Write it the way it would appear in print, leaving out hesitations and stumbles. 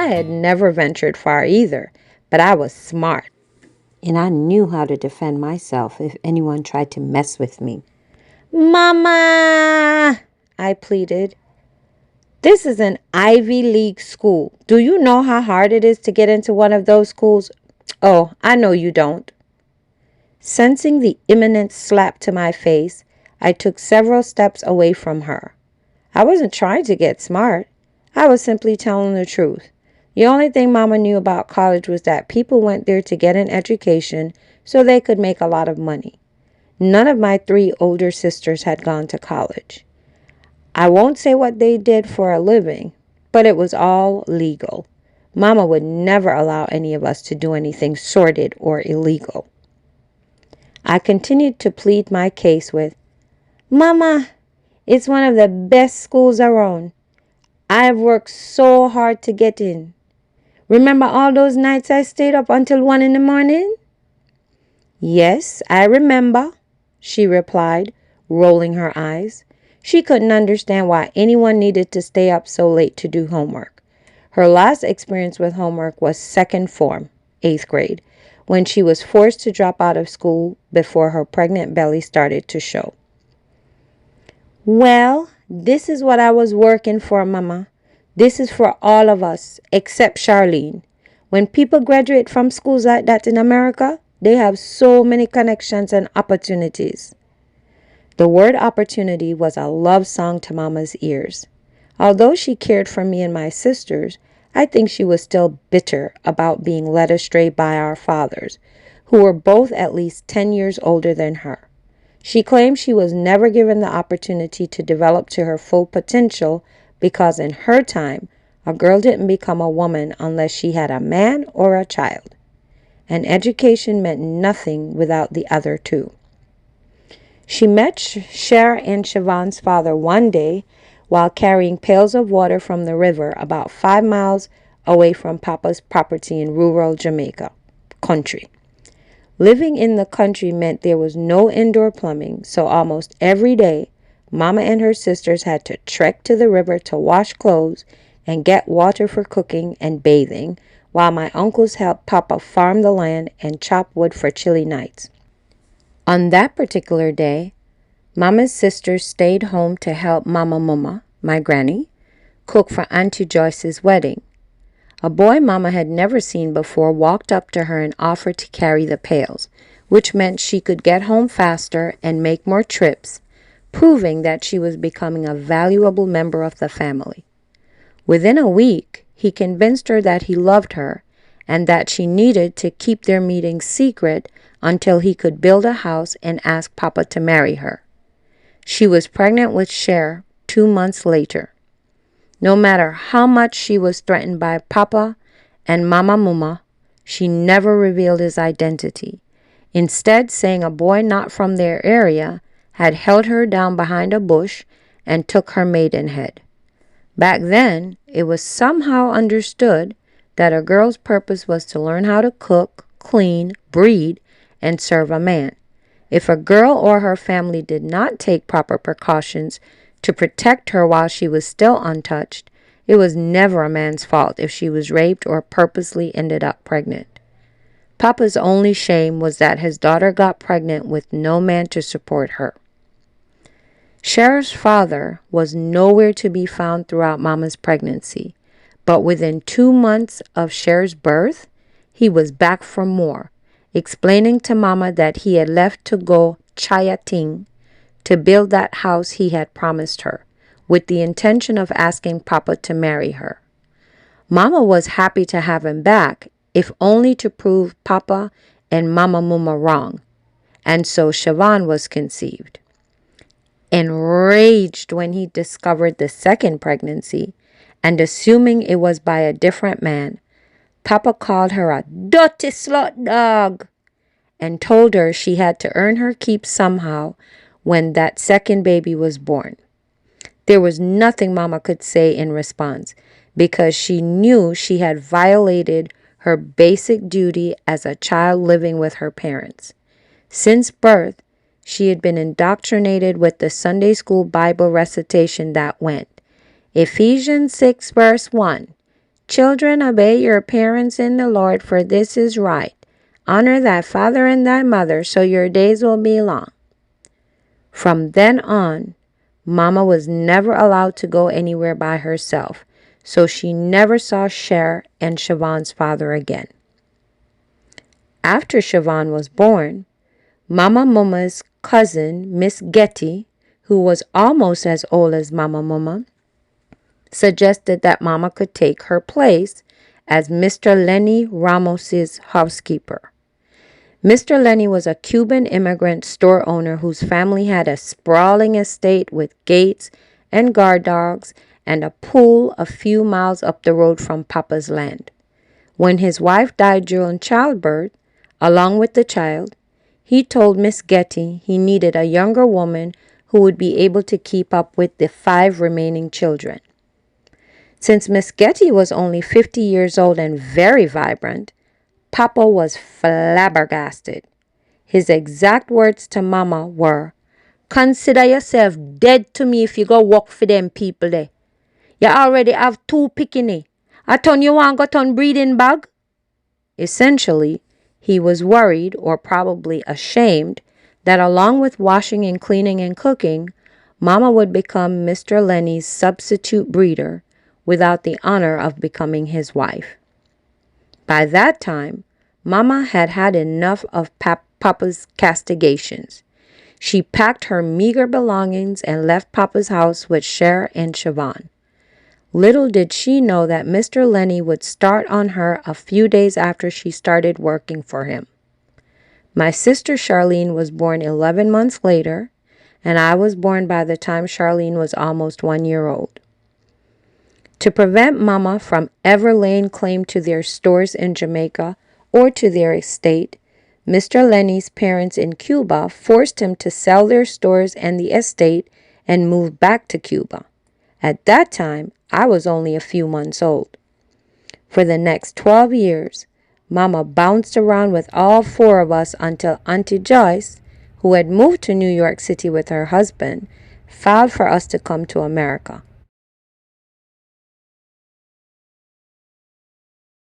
I had never ventured far either, but I was smart, and I knew how to defend myself if anyone tried to mess with me. "Mama," I pleaded. "This is an Ivy League school. Do you know how hard it is to get into one of those schools?" "Oh, I know you don't." Sensing the imminent slap to my face, I took several steps away from her. I wasn't trying to get smart. I was simply telling the truth. The only thing Mama knew about college was that people went there to get an education so they could make a lot of money. None of my 3 older sisters had gone to college. I won't say what they did for a living, but it was all legal. Mama would never allow any of us to do anything sordid or illegal. I continued to plead my case with, "Mama, it's one of the best schools around. I've worked so hard to get in. Remember all those nights I stayed up until 1 in the morning?" "Yes, I remember," she replied, rolling her eyes. She couldn't understand why anyone needed to stay up so late to do homework. Her last experience with homework was second form, 8th grade, when she was forced to drop out of school before her pregnant belly started to show. "Well, this is what I was working for, Mama. This is for all of us, except Charlene. When people graduate from schools like that in America, they have so many connections and opportunities." The word opportunity was a love song to Mama's ears. Although she cared for me and my sisters, I think she was still bitter about being led astray by our fathers, who were both at least 10 years older than her. She claimed she was never given the opportunity to develop to her full potential because in her time, a girl didn't become a woman unless she had a man or a child. And education meant nothing without the other two. She met Cher and Siobhan's father one day while carrying pails of water from the river about 5 miles away from Papa's property in rural Jamaica, country. Living in the country meant there was no indoor plumbing, so almost every day, Mama and her sisters had to trek to the river to wash clothes and get water for cooking and bathing, while my uncles helped Papa farm the land and chop wood for chilly nights. On that particular day, Mama's sisters stayed home to help Mama Muma, my granny, cook for Auntie Joyce's wedding. A boy Mama had never seen before walked up to her and offered to carry the pails, which meant she could get home faster and make more trips, proving that she was becoming a valuable member of the family. Within a week, he convinced her that he loved her and that she needed to keep their meeting secret until he could build a house and ask Papa to marry her. She was pregnant with Cher 2 months later. No matter how much she was threatened by Papa and Mama Muma, she never revealed his identity, instead saying a boy not from their area had held her down behind a bush and took her maidenhead. Back then, it was somehow understood that a girl's purpose was to learn how to cook, clean, breed, and serve a man. If a girl or her family did not take proper precautions to protect her while she was still untouched, it was never a man's fault if she was raped or purposely ended up pregnant. Papa's only shame was that his daughter got pregnant with no man to support her. Cher's father was nowhere to be found throughout Mama's pregnancy, but within 2 months of Cher's birth, he was back for more, explaining to Mama that he had left to go Chayating to build that house he had promised her, with the intention of asking Papa to marry her. Mama was happy to have him back, if only to prove Papa and Mama Muma wrong, and so Siobhan was conceived. Enraged when he discovered the second pregnancy, and assuming it was by a different man, Papa called her a dirty slut dog and told her she had to earn her keep somehow when that second baby was born. There was nothing Mama could say in response because she knew she had violated her basic duty as a child living with her parents. Since birth, she had been indoctrinated with the Sunday school Bible recitation that went, Ephesians 6 verse 1, Children, obey your parents in the Lord, for this is right. Honor thy father and thy mother, so your days will be long. From then on, Mama was never allowed to go anywhere by herself, so she never saw Cher and Siobhan's father again. After Siobhan was born, Mama Mumma's cousin, Miss Getty, who was almost as old as Mama Mumma, suggested that Mama could take her place as Mr. Lenny Ramos's housekeeper. Mr. Lenny was a Cuban immigrant store owner whose family had a sprawling estate with gates and guard dogs and a pool a few miles up the road from Papa's land. When his wife died during childbirth, along with the child, he told Miss Getty he needed a younger woman who would be able to keep up with the 5 remaining children. Since Miss Getty was only 50 years old and very vibrant, Papa was flabbergasted. His exact words to Mama were, "Consider yourself dead to me if you go work for them people there. You already have 2 pickinny. I turn you want go turn breeding bag?" Essentially, he was worried, or probably ashamed, that along with washing and cleaning and cooking, Mama would become Mr. Lenny's substitute breeder without the honor of becoming his wife. By that time, Mama had had enough of Papa's castigations. She packed her meager belongings and left Papa's house with Cher and Siobhan. Little did she know that Mr. Lenny would start on her a few days after she started working for him. My sister Charlene was born 11 months later, and I was born by the time Charlene was almost 1 year old. To prevent Mama from ever laying claim to their stores in Jamaica or to their estate, Mr. Lenny's parents in Cuba forced him to sell their stores and the estate and move back to Cuba. At that time, I was only a few months old. For the next 12 years, Mama bounced around with all 4 of us until Auntie Joyce, who had moved to New York City with her husband, filed for us to come to America.